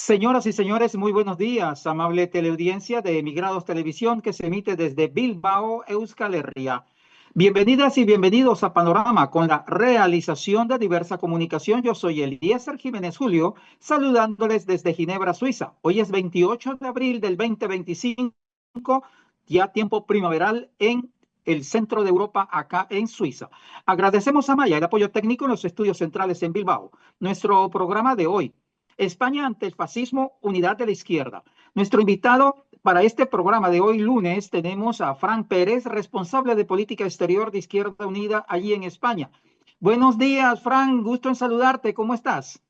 Señoras y señores, muy buenos días, amable teleaudiencia de Emigrados Televisión que se emite desde Bilbao, Euskal Herria. Bienvenidas y bienvenidos a Panorama con la realización de Diversa Comunicación. Yo soy Eliezer Jiménez Julio, saludándoles desde Ginebra, Suiza. Hoy es 28 de abril del 2025, ya tiempo primaveral en el centro de Europa, acá en Suiza. Agradecemos a Maya el apoyo técnico en los estudios centrales en Bilbao. Nuestro programa de hoy: España ante el fascismo, unidad de la izquierda. Nuestro invitado para este programa de hoy lunes tenemos a Fran Pérez, responsable de política exterior de Izquierda Unida allí en España. Buenos días, Fran, gusto en saludarte, ¿cómo estás?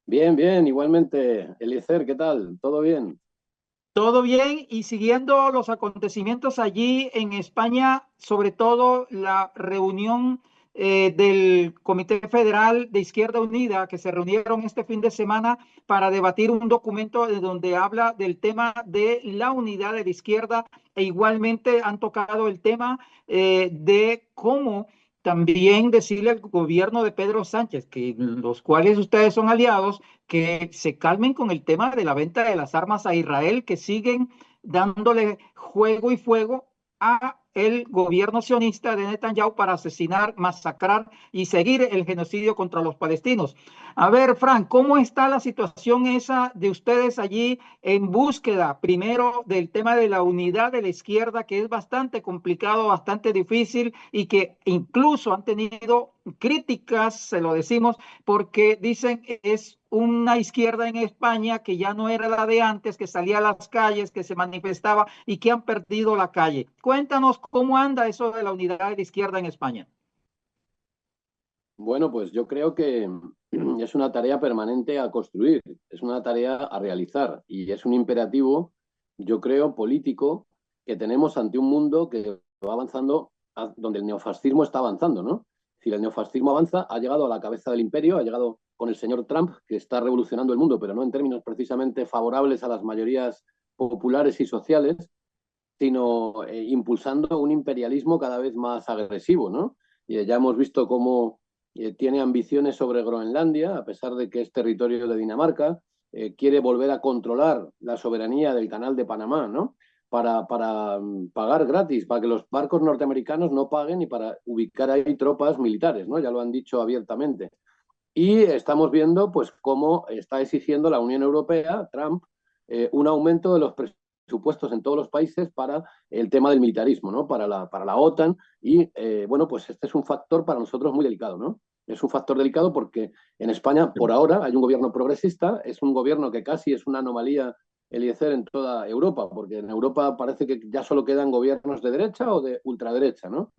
Bien, bien, igualmente. Eliezer, ¿qué tal? ¿Todo bien? Todo bien, y siguiendo los acontecimientos allí en España, sobre todo la reunión del Comité Federal de Izquierda Unida, que se reunieron este fin de semana para debatir un documento de donde habla del tema de la unidad de la izquierda, e igualmente han tocado el tema de cómo también decirle al gobierno de Pedro Sánchez, que los cuales ustedes son aliados, que se calmen con el tema de la venta de las armas a Israel, que siguen dándole juego y fuego a el gobierno sionista de Netanyahu para asesinar, masacrar y seguir el genocidio contra los palestinos. A ver, Frank, ¿cómo está la situación esa de ustedes allí en búsqueda, primero, del tema de la unidad de la izquierda, que es bastante complicado, bastante difícil y que incluso han tenido críticas, se lo decimos, porque dicen es una izquierda en España que ya no era la de antes, que salía a las calles, que se manifestaba y que han perdido la calle? Cuéntanos cómo anda eso de la unidad de la izquierda en España. Bueno, pues yo creo que es una tarea permanente a construir, es una tarea a realizar y es un imperativo, yo creo, político que tenemos ante un mundo que va avanzando, donde el neofascismo está avanzando, ¿no? Si el neofascismo avanza, ha llegado a la cabeza del imperio, ha llegado con el señor Trump, que está revolucionando el mundo, pero no en términos precisamente favorables a las mayorías populares y sociales, sino impulsando un imperialismo cada vez más agresivo, ¿no? Y ya hemos visto cómo tiene ambiciones sobre Groenlandia, a pesar de que es territorio de Dinamarca, quiere volver a controlar la soberanía del Canal de Panamá, ¿no? Para pagar gratis, para que los barcos norteamericanos no paguen y para ubicar ahí tropas militares, ¿no? Ya lo han dicho abiertamente. Y estamos viendo pues cómo está exigiendo la Unión Europea, Trump, un aumento de los presupuestos en todos los países para el tema del militarismo, ¿no? Para la OTAN. Y bueno, pues este es un factor para nosotros muy delicado, ¿no? Es un factor delicado porque en España, por ahora, hay un gobierno progresista, es un gobierno que casi es una anomalía, Eliezer, en toda Europa, porque en Europa parece que ya solo quedan gobiernos de derecha o de ultraderecha, ¿no?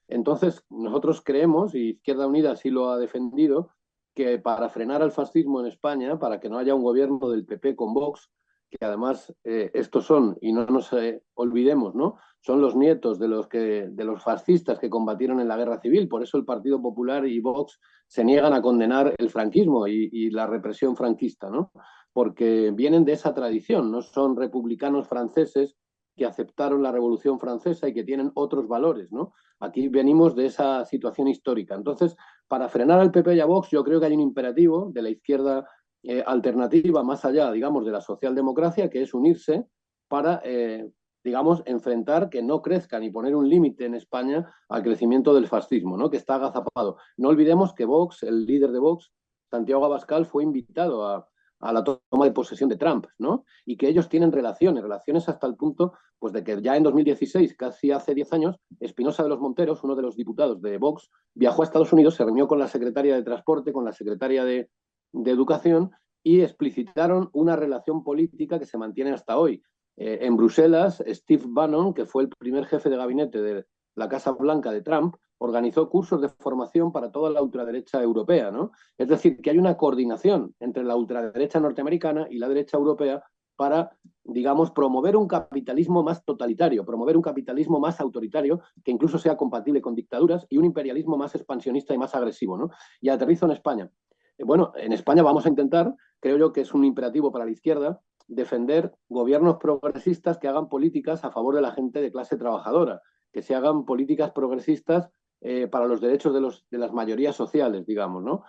Entonces, nosotros creemos, y Izquierda Unida así lo ha defendido, que para frenar al fascismo en España, para que no haya un gobierno del PP con Vox, que además estos son, y no nos olvidemos, ¿no? Son los nietos de los fascistas que combatieron en la guerra civil, por eso el Partido Popular y Vox se niegan a condenar el franquismo y la represión franquista, ¿no? Porque vienen de esa tradición, no son republicanos franceses que aceptaron la Revolución Francesa y que tienen otros valores, ¿no? Aquí venimos de esa situación histórica. Entonces, para frenar al PP y a Vox, yo creo que hay un imperativo de la izquierda alternativa, más allá, digamos, de la socialdemocracia, que es unirse para, digamos, enfrentar que no crezcan y poner un límite en España al crecimiento del fascismo, ¿no? Que está agazapado. No olvidemos que Vox, el líder de Vox, Santiago Abascal, fue invitado a la toma de posesión de Trump, ¿no? Y que ellos tienen relaciones hasta el punto pues, de que ya en 2016, casi hace 10 años, Espinosa de los Monteros, uno de los diputados de Vox, viajó a Estados Unidos, se reunió con la secretaria de Transporte, con la secretaria de Educación y explicitaron una relación política que se mantiene hasta hoy. En Bruselas, Steve Bannon, que fue el primer jefe de gabinete de la Casa Blanca de Trump, organizó cursos de formación para toda la ultraderecha europea, ¿no? Es decir, que hay una coordinación entre la ultraderecha norteamericana y la derecha europea para, digamos, promover un capitalismo más totalitario, promover un capitalismo más autoritario, que incluso sea compatible con dictaduras, y un imperialismo más expansionista y más agresivo, ¿no? Y aterrizo en España. Bueno, en España vamos a intentar, creo yo que es un imperativo para la izquierda, defender gobiernos progresistas que hagan políticas a favor de la gente de clase trabajadora, que se hagan políticas progresistas para los derechos de las mayorías sociales, digamos, ¿no?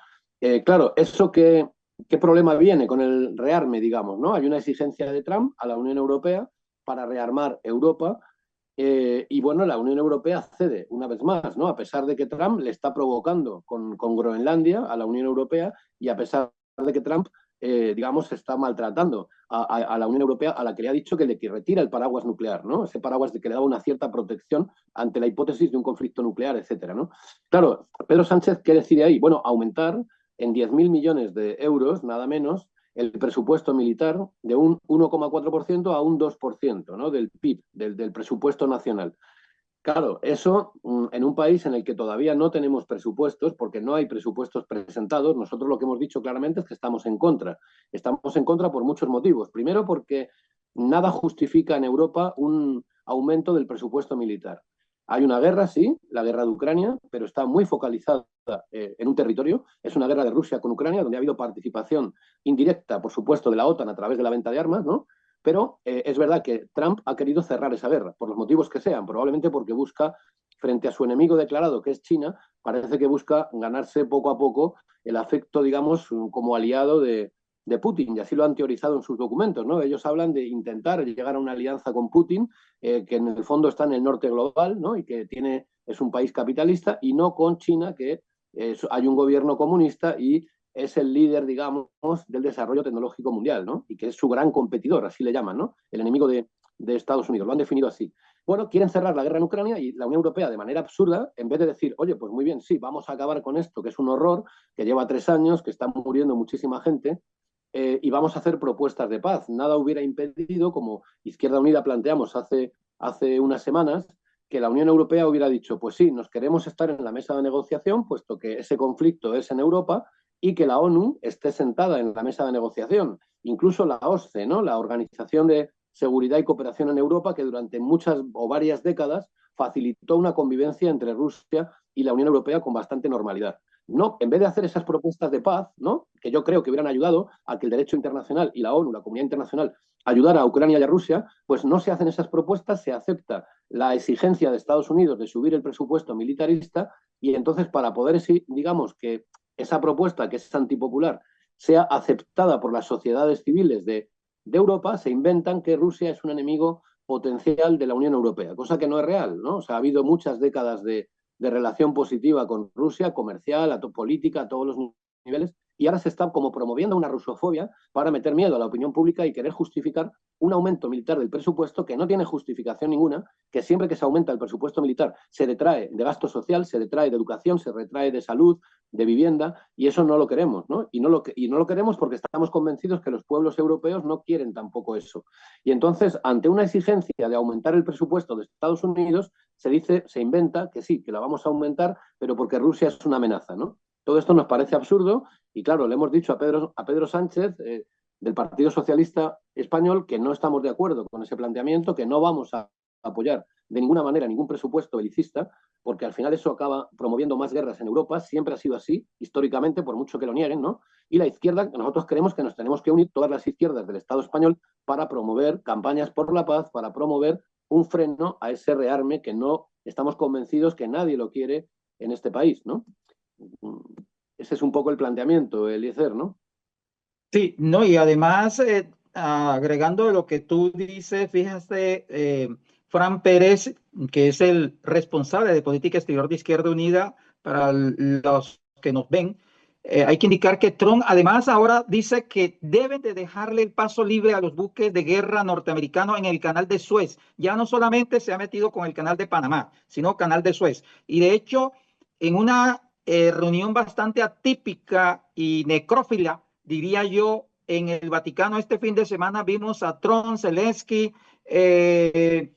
Claro, eso que ¿qué problema viene con el rearme, digamos, ¿no? Hay una exigencia de Trump a la Unión Europea para rearmar Europa. Y bueno, la Unión Europea cede una vez más, ¿no? A pesar de que Trump le está provocando con Groenlandia a la Unión Europea y a pesar de que Trump, digamos, está maltratando a la Unión Europea, a la que le ha dicho que le retira el paraguas nuclear, ¿no? Ese paraguas de que le da una cierta protección ante la hipótesis de un conflicto nuclear, etcétera, ¿no? Claro, Pedro Sánchez, ¿qué decide ahí? Bueno, aumentar en 10.000 millones de euros, nada menos, el presupuesto militar de un 1,4% a un 2%, ¿no? Del PIB, del presupuesto nacional. Claro, eso en un país en el que todavía no tenemos presupuestos, porque no hay presupuestos presentados, nosotros lo que hemos dicho claramente es que estamos en contra. Estamos en contra por muchos motivos. Primero, porque nada justifica en Europa un aumento del presupuesto militar. Hay una guerra, sí, la guerra de Ucrania, pero está muy focalizada en un territorio. Es una guerra de Rusia con Ucrania, donde ha habido participación indirecta, por supuesto, de la OTAN a través de la venta de armas, ¿no? Pero es verdad que Trump ha querido cerrar esa guerra, por los motivos que sean, probablemente porque busca, frente a su enemigo declarado, que es China, parece que busca ganarse poco a poco el afecto, digamos, como aliado de Putin, y así lo han teorizado en sus documentos, ¿no? Ellos hablan de intentar llegar a una alianza con Putin, que en el fondo está en el norte global, ¿no? Y que es un país capitalista, y no con China, que hay un gobierno comunista y es el líder, digamos, del desarrollo tecnológico mundial, ¿no? Y que es su gran competidor, así le llaman, ¿no? El enemigo de Estados Unidos, lo han definido así. Bueno, quieren cerrar la guerra en Ucrania y la Unión Europea, de manera absurda, en vez de decir, oye, pues muy bien, sí, vamos a acabar con esto, que es un horror, que lleva 3 años, que está muriendo muchísima gente, y vamos a hacer propuestas de paz. Nada hubiera impedido, como Izquierda Unida planteamos hace unas semanas, que la Unión Europea hubiera dicho, pues sí, nos queremos estar en la mesa de negociación, puesto que ese conflicto es en Europa, y que la ONU esté sentada en la mesa de negociación. Incluso la OSCE, ¿no? La Organización de Seguridad y Cooperación en Europa, que durante muchas o varias décadas facilitó una convivencia entre Rusia y la Unión Europea con bastante normalidad. No, en vez de hacer esas propuestas de paz, ¿no? Que yo creo que hubieran ayudado a que el derecho internacional y la ONU, la comunidad internacional, ayudara a Ucrania y a Rusia, pues no se hacen esas propuestas, se acepta la exigencia de Estados Unidos de subir el presupuesto militarista y entonces para poder, digamos, que esa propuesta que es antipopular sea aceptada por las sociedades civiles de Europa, se inventan que Rusia es un enemigo potencial de la Unión Europea, cosa que no es real, ¿no? O sea, ha habido muchas décadas de relación positiva con Rusia, comercial, política, a todos los niveles, y ahora se está como promoviendo una rusofobia para meter miedo a la opinión pública y querer justificar un aumento militar del presupuesto que no tiene justificación ninguna, que siempre que se aumenta el presupuesto militar se detrae de gasto social, se detrae de educación, se retrae de salud, de vivienda, y eso no lo queremos, ¿no? Y no lo queremos porque estamos convencidos que los pueblos europeos no quieren tampoco eso. Y entonces, ante una exigencia de aumentar el presupuesto de Estados Unidos, se inventa que sí, que la vamos a aumentar, pero porque Rusia es una amenaza, ¿no? Todo esto nos parece absurdo y claro, le hemos dicho a Pedro Sánchez del Partido Socialista Español que no estamos de acuerdo con ese planteamiento, que no vamos a apoyar de ninguna manera ningún presupuesto belicista, porque al final eso acaba promoviendo más guerras en Europa, siempre ha sido así, históricamente, por mucho que lo nieguen, ¿no? Y la izquierda, nosotros creemos que nos tenemos que unir todas las izquierdas del Estado español para promover campañas por la paz, para promover un freno a ese rearme que no estamos convencidos que nadie lo quiere en este país, ¿no? Ese es un poco el planteamiento, Eliezer, ¿no? Sí, no, y además, agregando lo que tú dices, fíjate, Fran Pérez, que es el responsable de política exterior de Izquierda Unida, para los que nos ven, hay que indicar que Trump además ahora dice que deben de dejarle el paso libre a los buques de guerra norteamericanos en el canal de Suez. Ya no solamente se ha metido con el canal de Panamá, sino canal de Suez. Y de hecho, en una reunión bastante atípica y necrófila, diría yo, en el Vaticano este fin de semana vimos a Trump, Zelensky,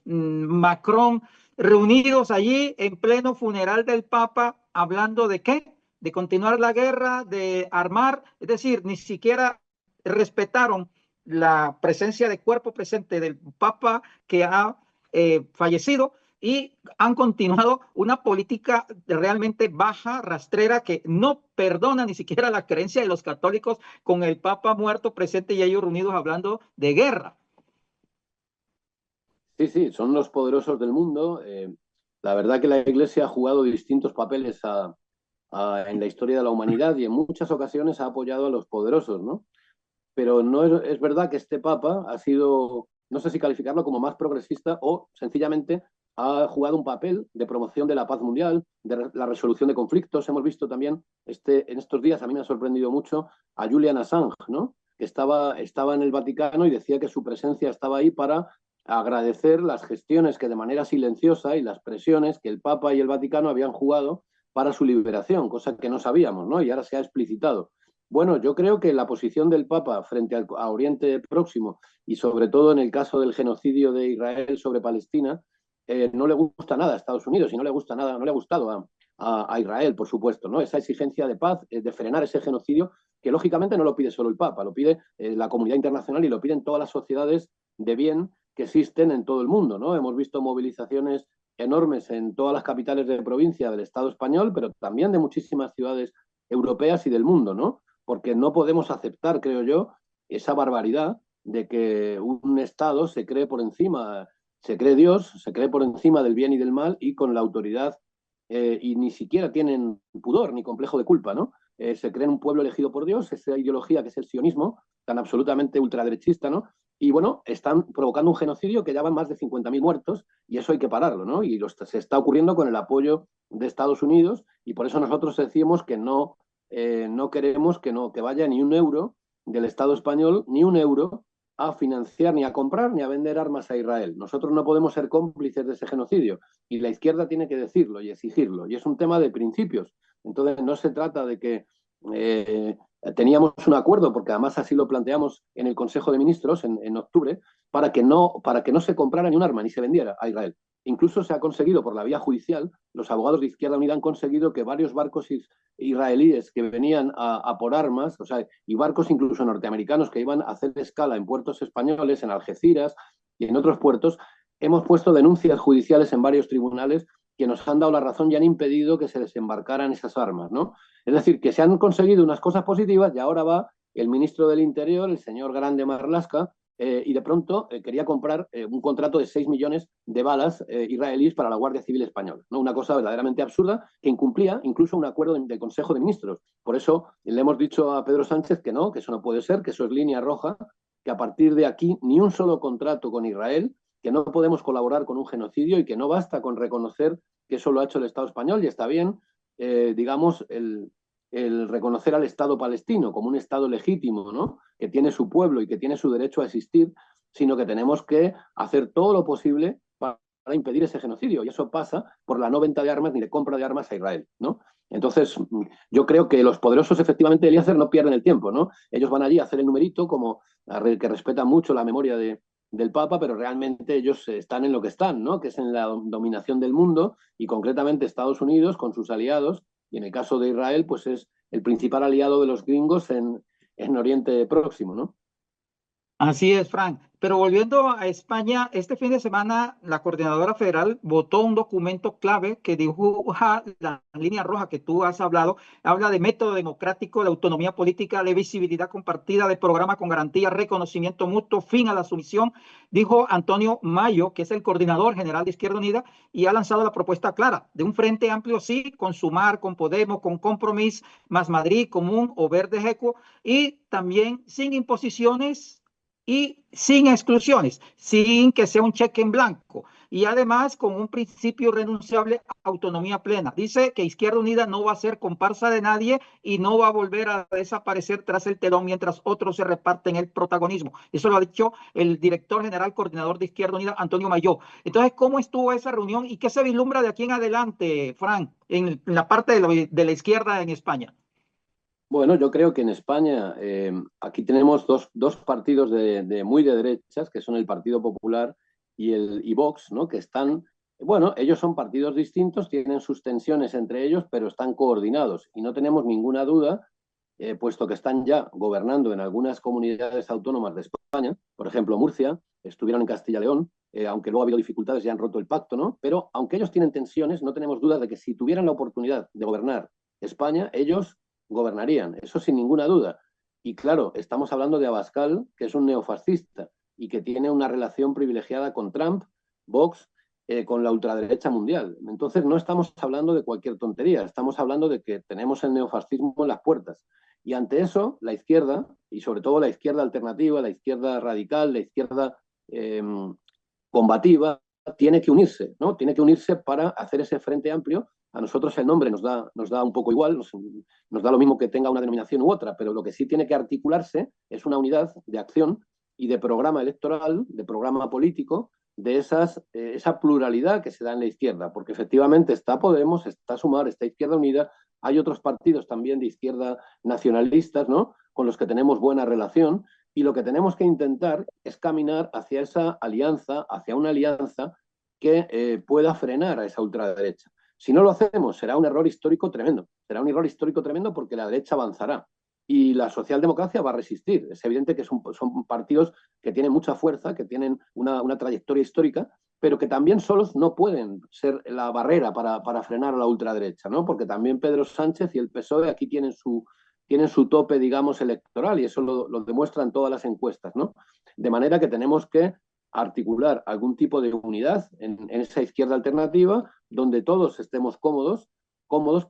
Macron, reunidos allí en pleno funeral del Papa, hablando de qué, de continuar la guerra, de armar, es decir, ni siquiera respetaron la presencia de cuerpo presente del Papa que ha fallecido, y han continuado una política realmente baja, rastrera, que no perdona ni siquiera la creencia de los católicos, con el Papa muerto presente y ellos reunidos hablando de guerra. Sí, sí, son los poderosos del mundo. La verdad que la Iglesia ha jugado distintos papeles en la historia de la humanidad y en muchas ocasiones ha apoyado a los poderosos, ¿no? Pero no es verdad que este Papa ha sido, no sé si calificarlo como más progresista o sencillamente ha jugado un papel de promoción de la paz mundial, de la resolución de conflictos. Hemos visto también en estos días, a mí me ha sorprendido mucho, a Julian Assange, ¿no? Que estaba en el Vaticano y decía que su presencia estaba ahí para agradecer las gestiones que de manera silenciosa y las presiones que el Papa y el Vaticano habían jugado para su liberación, cosa que no sabíamos, ¿no? Y ahora se ha explicitado. Bueno, yo creo que la posición del Papa frente a Oriente Próximo y sobre todo en el caso del genocidio de Israel sobre Palestina, no le gusta nada a Estados Unidos y no le gusta nada, no le ha gustado a Israel, por supuesto, ¿no? Esa exigencia de paz, de frenar ese genocidio, que lógicamente no lo pide solo el Papa, lo pide la comunidad internacional y lo piden todas las sociedades de bien que existen en todo el mundo, ¿no? Hemos visto movilizaciones enormes en todas las capitales de provincia del Estado español, pero también de muchísimas ciudades europeas y del mundo, ¿no? Porque no podemos aceptar, creo yo, esa barbaridad de que un Estado se cree por encima, se cree Dios, se cree por encima del bien y del mal y con la autoridad y ni siquiera tienen pudor ni complejo de culpa, ¿no? Se creen un pueblo elegido por Dios, esa ideología que es el sionismo, tan absolutamente ultraderechista, ¿no? Y bueno, están provocando un genocidio que ya van más de 50.000 muertos y eso hay que pararlo, ¿no? Y se está ocurriendo con el apoyo de Estados Unidos y por eso nosotros decimos que no queremos que vaya ni un euro del Estado español, ni un euro a financiar, ni a comprar, ni a vender armas a Israel. Nosotros no podemos ser cómplices de ese genocidio y la izquierda tiene que decirlo y exigirlo. Y es un tema de principios. Entonces no se trata de que teníamos un acuerdo, porque además así lo planteamos en el Consejo de Ministros en octubre, para que no se comprara ni un arma ni se vendiera a Israel. Incluso se ha conseguido por la vía judicial, los abogados de Izquierda Unida han conseguido que varios barcos israelíes que venían a por armas, o sea, y barcos incluso norteamericanos que iban a hacer escala en puertos españoles, en Algeciras y en otros puertos, hemos puesto denuncias judiciales en varios tribunales que nos han dado la razón y han impedido que se desembarcaran esas armas, ¿no? Es decir, que se han conseguido unas cosas positivas y ahora va el ministro del Interior, el señor Grande Marlaska, y de pronto quería comprar un contrato de 6 millones de balas israelíes para la Guardia Civil Española, ¿no? Una cosa verdaderamente absurda que incumplía incluso un acuerdo de Consejo de Ministros. Por eso le hemos dicho a Pedro Sánchez que no, que eso no puede ser, que eso es línea roja, que a partir de aquí ni un solo contrato con Israel, que no podemos colaborar con un genocidio y que no basta con reconocer que eso lo ha hecho el Estado español y está bien, digamos, el reconocer al Estado palestino como un Estado legítimo, ¿no? Que tiene su pueblo y que tiene su derecho a existir, sino que tenemos que hacer todo lo posible para impedir ese genocidio. Y eso pasa por la no venta de armas ni de compra de armas a Israel, ¿no? Entonces, yo creo que los poderosos, efectivamente, Eliezer, no pierden el tiempo, ¿no? Ellos van allí a hacer el numerito, como que respetan mucho la memoria del Papa, pero realmente ellos están en lo que están, ¿no? Que es en la dominación del mundo y concretamente Estados Unidos con sus aliados, y en el caso de Israel, pues es el principal aliado de los gringos en Oriente Próximo, ¿no? Así es, Frank. Pero volviendo a España, este fin de semana la coordinadora federal votó un documento clave que dibuja la línea roja que tú has hablado. Habla de método democrático, de autonomía política, de visibilidad compartida, de programa con garantía, reconocimiento mutuo, fin a la sumisión. Dijo Antonio Mayo, que es el coordinador general de Izquierda Unida, y ha lanzado la propuesta clara de un frente amplio, sí, con Sumar, con Podemos, con Compromís, más Madrid, Común o Verde Equo, y también sin imposiciones y sin exclusiones, sin que sea un cheque en blanco y además con un principio irrenunciable, autonomía plena. Dice que Izquierda Unida no va a ser comparsa de nadie y no va a volver a desaparecer tras el telón mientras otros se reparten el protagonismo. Eso lo ha dicho el director general coordinador de Izquierda Unida, Antonio Mayó. Entonces, ¿cómo estuvo esa reunión y qué se vislumbra de aquí en adelante, Frank, en la parte de la izquierda en España? Bueno, yo creo que en España aquí tenemos dos partidos muy de derechas, que son el Partido Popular y Vox, ¿no? Que están, bueno, ellos son partidos distintos, tienen sus tensiones entre ellos, pero están coordinados y no tenemos ninguna duda, puesto que están ya gobernando en algunas comunidades autónomas de España, por ejemplo Murcia, estuvieron en Castilla y León, aunque luego ha habido dificultades y han roto el pacto, ¿no? Pero aunque ellos tienen tensiones, no tenemos dudas de que si tuvieran la oportunidad de gobernar España, ellos gobernarían, eso sin ninguna duda. Y claro, estamos hablando de Abascal, que es un neofascista y que tiene una relación privilegiada con Trump, Vox con la ultraderecha mundial. Entonces no estamos hablando de cualquier tontería, estamos hablando de que tenemos el neofascismo en las puertas. Y ante eso, la izquierda, y sobre todo la izquierda alternativa, la izquierda radical, la izquierda eh, combativa, tiene que unirse, ¿no? Tiene que unirse para hacer ese frente amplio. A nosotros el nombre nos da un poco igual, nos da lo mismo que tenga una denominación u otra, pero lo que sí tiene que articularse es una unidad de acción y de programa electoral, de programa político, de esa pluralidad que se da en la izquierda, porque efectivamente está Podemos, está Sumar, está Izquierda Unida, hay otros partidos también de izquierda nacionalistas, ¿no? Con los que tenemos buena relación, y lo que tenemos que intentar es caminar hacia esa alianza, hacia una alianza que pueda frenar a esa ultraderecha. Si no lo hacemos, será un error histórico tremendo. Será un error histórico tremendo porque la derecha avanzará y la socialdemocracia va a resistir. Es evidente que son partidos que tienen mucha fuerza, que tienen una trayectoria histórica, pero que también solos no pueden ser la barrera para frenar a la ultraderecha, ¿no? Porque también Pedro Sánchez y el PSOE aquí tienen su tope, digamos, electoral, y eso lo demuestran todas las encuestas, ¿no? De manera que tenemos que articular algún tipo de unidad en esa izquierda alternativa donde todos estemos cómodos,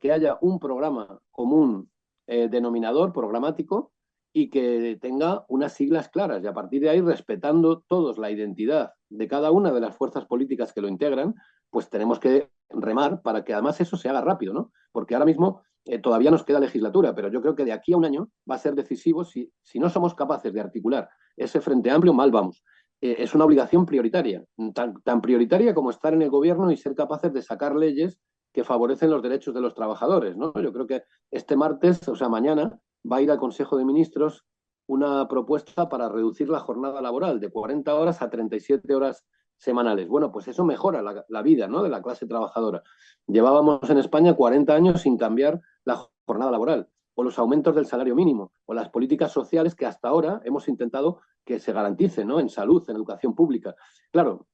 que haya un programa común denominador programático y que tenga unas siglas claras, y a partir de ahí, respetando todos la identidad de cada una de las fuerzas políticas que lo integran, pues tenemos que remar para que además eso se haga rápido, ¿no? Porque ahora mismo todavía nos queda legislatura, pero yo creo que de aquí a un año va a ser decisivo si no somos capaces de articular ese frente amplio, mal vamos. Es una obligación prioritaria, tan prioritaria como estar en el gobierno y ser capaces de sacar leyes que favorecen los derechos de los trabajadores, ¿no? Yo creo que este martes, o sea, mañana, va a ir al Consejo de Ministros una propuesta para reducir la jornada laboral de 40 horas a 37 horas semanales. Bueno, pues eso mejora la vida, ¿no?, de la clase trabajadora. Llevábamos en España 40 años sin cambiar la jornada laboral, o los aumentos del salario mínimo, o las políticas sociales que hasta ahora hemos intentado que se garanticen, ¿no?, en salud, en educación pública. Claro,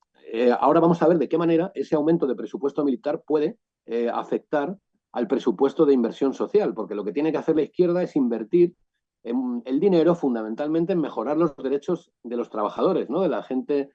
ahora vamos a ver de qué manera ese aumento de presupuesto militar puede afectar al presupuesto de inversión social, porque lo que tiene que hacer la izquierda es invertir el dinero fundamentalmente en mejorar los derechos de los trabajadores, ¿no?, de la gente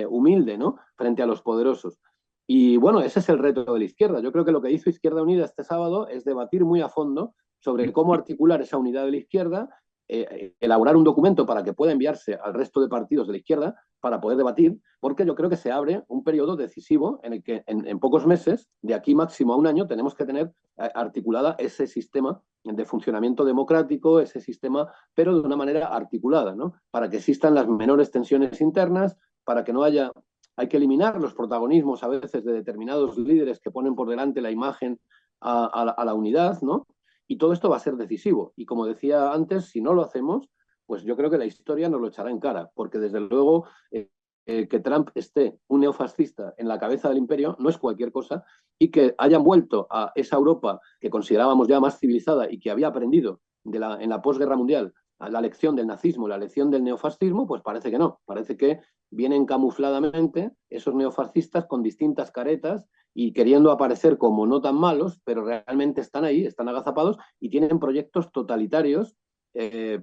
humilde, ¿no?, frente a los poderosos. Y bueno, ese es el reto de la izquierda. Yo creo que lo que hizo Izquierda Unida este sábado es debatir muy a fondo sobre cómo articular esa unidad de la izquierda, elaborar un documento para que pueda enviarse al resto de partidos de la izquierda para poder debatir, porque yo creo que se abre un periodo decisivo en el que en pocos meses, de aquí máximo a un año, tenemos que tener articulada ese sistema de funcionamiento democrático, ese sistema, pero de una manera articulada, ¿no?, para que existan las menores tensiones internas, para que no haya... Hay que eliminar los protagonismos a veces de determinados líderes que ponen por delante la imagen a la unidad, ¿no? Y todo esto va a ser decisivo. Y como decía antes, si no lo hacemos, pues yo creo que la historia nos lo echará en cara, porque desde luego que Trump esté un neofascista en la cabeza del imperio no es cualquier cosa, y que hayan vuelto a esa Europa que considerábamos ya más civilizada y que había aprendido en la posguerra mundial la lección del nazismo, la lección del neofascismo, pues parece que no. Parece que vienen camufladamente esos neofascistas con distintas caretas y queriendo aparecer como no tan malos, pero realmente están ahí, están agazapados y tienen proyectos totalitarios de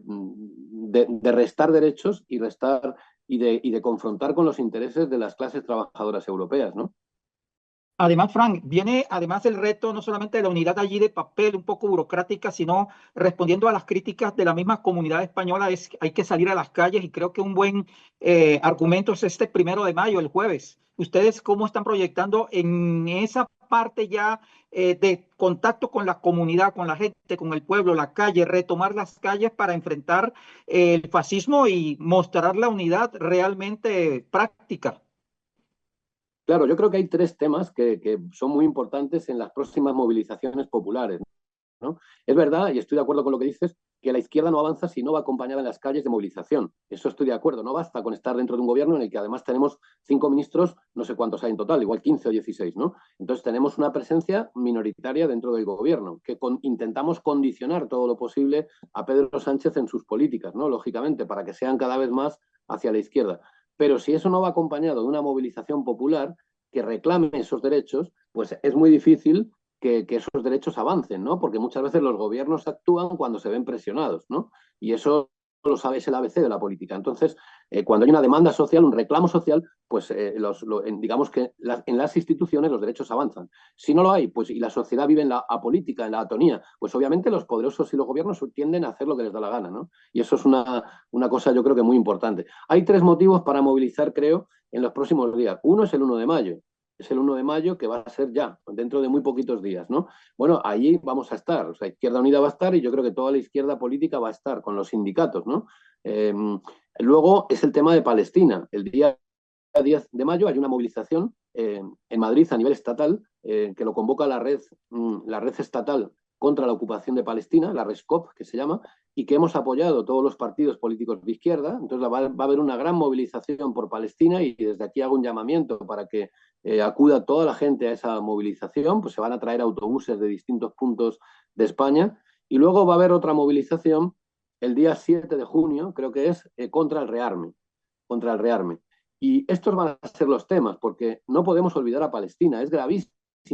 restar derechos y de confrontar con los intereses de las clases trabajadoras europeas, ¿no? Además, Frank, viene además el reto no solamente de la unidad allí de papel, un poco burocrática, sino respondiendo a las críticas de la misma comunidad española, hay que salir a las calles, y creo que un buen argumento es este 1 de mayo, el jueves. ¿Ustedes cómo están proyectando en esa parte ya de contacto con la comunidad, con la gente, con el pueblo, la calle, retomar las calles para enfrentar el fascismo y mostrar la unidad realmente práctica? Claro, yo creo que hay tres temas que son muy importantes en las próximas movilizaciones populares, ¿no? Es verdad, y estoy de acuerdo con lo que dices, que la izquierda no avanza si no va acompañada en las calles de movilización. Eso estoy de acuerdo. No basta con estar dentro de un gobierno en el que además tenemos 5 ministros, no sé cuántos hay en total, igual 15 o 16, ¿no? Entonces tenemos una presencia minoritaria dentro del gobierno, que intentamos condicionar todo lo posible a Pedro Sánchez en sus políticas, ¿no?, lógicamente, para que sean cada vez más hacia la izquierda. Pero si eso no va acompañado de una movilización popular que reclame esos derechos, pues es muy difícil que esos derechos avancen, ¿no? Porque muchas veces los gobiernos actúan cuando se ven presionados, ¿no? Y eso lo sabe, es el ABC de la política. Entonces, cuando hay una demanda social, un reclamo social, pues digamos que en las instituciones los derechos avanzan. Si no lo hay, pues y la sociedad vive en la apolítica, en la atonía, pues obviamente los poderosos y los gobiernos tienden a hacer lo que les da la gana, ¿no? Y eso es una cosa yo creo que muy importante. Hay 3 motivos para movilizar, creo, en los próximos días. Uno es el 1 de mayo. Es el 1 de mayo que va a ser ya, dentro de muy poquitos días, ¿no? Bueno, allí vamos a estar, o sea, Izquierda Unida va a estar y yo creo que toda la izquierda política va a estar con los sindicatos, ¿no? Luego es el tema de Palestina. El día 10 de mayo hay una movilización en Madrid a nivel estatal que lo convoca la red estatal contra la ocupación de Palestina, la RESCOP, que se llama, y que hemos apoyado todos los partidos políticos de izquierda. Entonces va a haber una gran movilización por Palestina y desde aquí hago un llamamiento para que acuda toda la gente a esa movilización, pues se van a traer autobuses de distintos puntos de España y luego va a haber otra movilización el día 7 de junio, creo que es, contra el rearme. Y estos van a ser los temas, porque no podemos olvidar a Palestina. Es gravísimo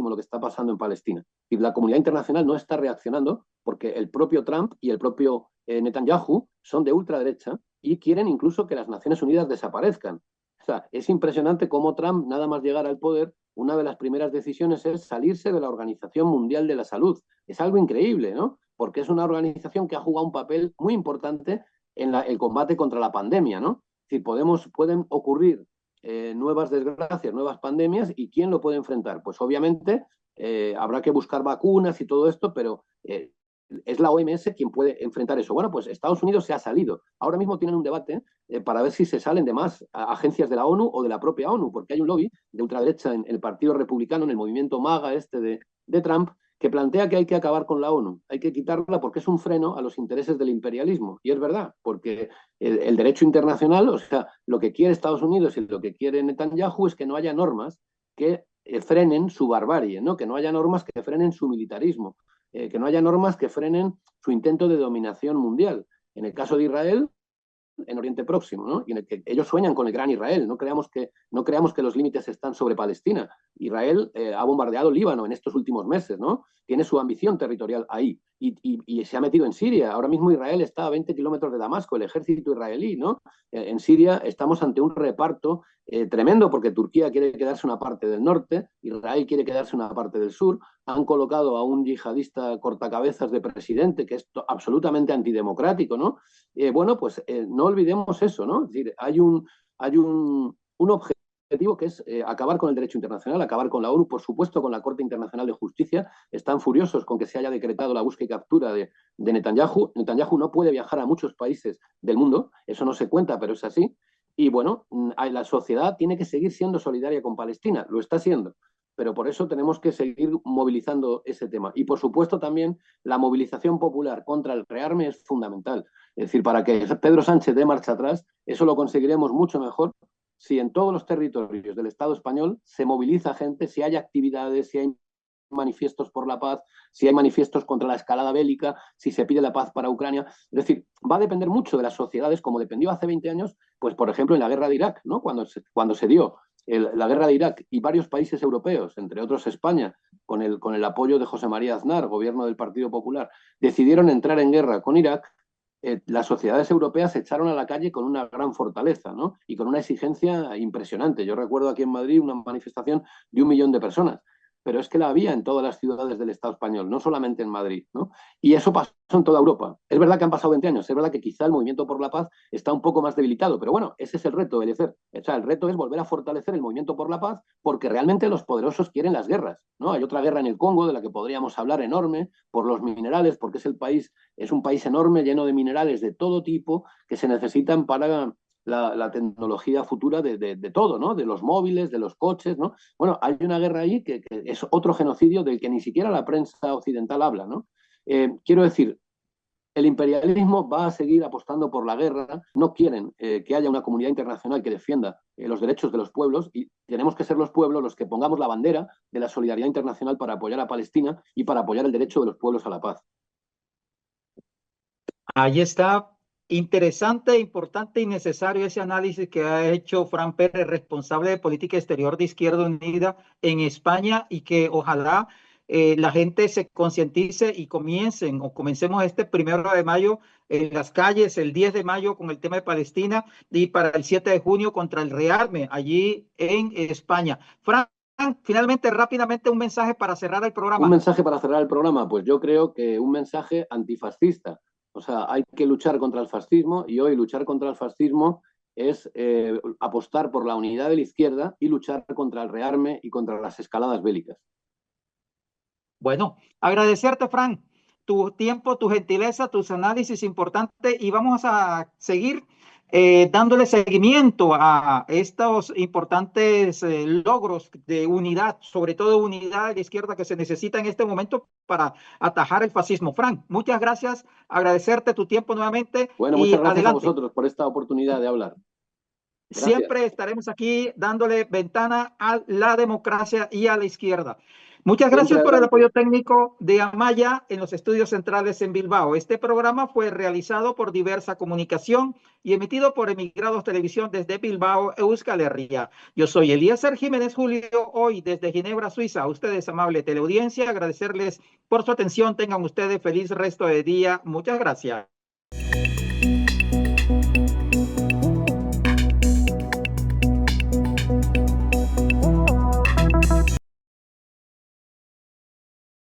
lo que está pasando en Palestina. Y la comunidad internacional no está reaccionando porque el propio Trump y el propio Netanyahu son de ultraderecha y quieren incluso que las Naciones Unidas desaparezcan. O sea, es impresionante cómo Trump, nada más llegar al poder, una de las primeras decisiones es salirse de la Organización Mundial de la Salud. Es algo increíble, ¿no? Porque es una organización que ha jugado un papel muy importante en el combate contra la pandemia, ¿no? Es decir, pueden ocurrir nuevas desgracias, nuevas pandemias, ¿y quién lo puede enfrentar? Pues obviamente habrá que buscar vacunas y todo esto, pero es la OMS quien puede enfrentar eso. Bueno, pues Estados Unidos se ha salido. Ahora mismo tienen un debate para ver si se salen de más agencias de la ONU o de la propia ONU, porque hay un lobby de ultraderecha en el Partido Republicano, en el movimiento MAGA de Trump, que plantea que hay que acabar con la ONU, hay que quitarla porque es un freno a los intereses del imperialismo. Y es verdad, porque el derecho internacional, o sea, lo que quiere Estados Unidos y lo que quiere Netanyahu es que no haya normas que frenen su barbarie, ¿no? Que no haya normas que frenen su militarismo, que no haya normas que frenen su intento de dominación mundial. En el caso de Israel, en Oriente Próximo, ¿no? Y en el que ellos sueñan con el gran Israel. No creamos que los límites están sobre Palestina. Israel ha bombardeado Líbano en estos últimos meses, ¿no? Tiene su ambición territorial ahí y se ha metido en Siria. Ahora mismo Israel está a 20 kilómetros de Damasco, el ejército israelí, ¿no? En Siria estamos ante un reparto tremendo porque Turquía quiere quedarse una parte del norte, Israel quiere quedarse una parte del sur, han colocado a un yihadista cortacabezas de presidente que es absolutamente antidemocrático, ¿no? Bueno, pues no olvidemos eso, ¿no? Es decir, hay un objetivo que es acabar con el derecho internacional, acabar con la ONU, por supuesto con la Corte Internacional de Justicia. Están furiosos con que se haya decretado la búsqueda y captura de Netanyahu. Netanyahu no puede viajar a muchos países del mundo, eso no se cuenta, pero es así. Y bueno, la sociedad tiene que seguir siendo solidaria con Palestina, lo está siendo, pero por eso tenemos que seguir movilizando ese tema. Y por supuesto también la movilización popular contra el rearme es fundamental. Es decir, para que Pedro Sánchez dé marcha atrás, eso lo conseguiremos mucho mejor si en todos los territorios del Estado español se moviliza gente, si hay actividades, si hay manifiestos por la paz, si hay manifiestos contra la escalada bélica, si se pide la paz para Ucrania. Es decir, va a depender mucho de las sociedades, como dependió hace 20 años, pues por ejemplo en la guerra de Irak, ¿no? Cuando se dio la guerra de Irak y varios países europeos, entre otros España, con el apoyo de José María Aznar, gobierno del Partido Popular, decidieron entrar en guerra con Irak. Las sociedades europeas se echaron a la calle con una gran fortaleza, ¿no? Y con una exigencia impresionante. Yo recuerdo aquí en Madrid una manifestación de 1 millón de personas, pero es que la había en todas las ciudades del Estado español, no solamente en Madrid, ¿no? Y eso pasó en toda Europa. Es verdad que han pasado 20 años, es verdad que quizá el movimiento por la paz está un poco más debilitado, pero bueno, ese es el reto, Eliezer. O sea, el reto es volver a fortalecer el movimiento por la paz porque realmente los poderosos quieren las guerras, ¿no? Hay otra guerra en el Congo de la que podríamos hablar enorme por los minerales, porque es un país enorme lleno de minerales de todo tipo que se necesitan para la tecnología futura de todo, ¿no? De los móviles, de los coches, ¿no? Bueno, hay una guerra ahí que es otro genocidio del que ni siquiera la prensa occidental habla, ¿no? Quiero decir, el imperialismo va a seguir apostando por la guerra, no quieren que haya una comunidad internacional que defienda los derechos de los pueblos y tenemos que ser los pueblos los que pongamos la bandera de la solidaridad internacional para apoyar a Palestina y para apoyar el derecho de los pueblos a la paz. Ahí está. Interesante, importante y necesario ese análisis que ha hecho Fran Pérez, responsable de política exterior de Izquierda Unida en España, y que ojalá la gente se concientice y comencemos este 1 de mayo en las calles, el 10 de mayo con el tema de Palestina y para el 7 de junio contra el rearme allí en España. Frank, finalmente, rápidamente, un mensaje para cerrar el Un programa. mensaje para cerrar el programa, pues yo creo que un mensaje antifascista. O sea, hay que luchar contra el fascismo y hoy luchar contra el fascismo es apostar por la unidad de la izquierda y luchar contra el rearme y contra las escaladas bélicas. Bueno, agradecerte, Frank, tu tiempo, tu gentileza, tus análisis importantes y vamos a seguir dándole seguimiento a estos importantes logros de unidad, sobre todo unidad de la izquierda que se necesita en este momento para atajar el fascismo. Frank, muchas gracias, agradecerte tu tiempo nuevamente Bueno, y muchas gracias a adelante. vosotros por esta oportunidad de hablar. Gracias. Siempre estaremos aquí dándole ventana a la democracia y a la izquierda. Muchas Siempre gracias por el adelante. apoyo técnico de Amaya en los estudios centrales en Bilbao. Este programa fue realizado por Diversa Comunicación y emitido por Emigrados Televisión desde Bilbao, Euskal Herria. Yo soy Eliezer Jiménez Julio, hoy desde Ginebra, Suiza. A ustedes, amable teleaudiencia, agradecerles por su atención. Tengan ustedes feliz resto de día. Muchas gracias.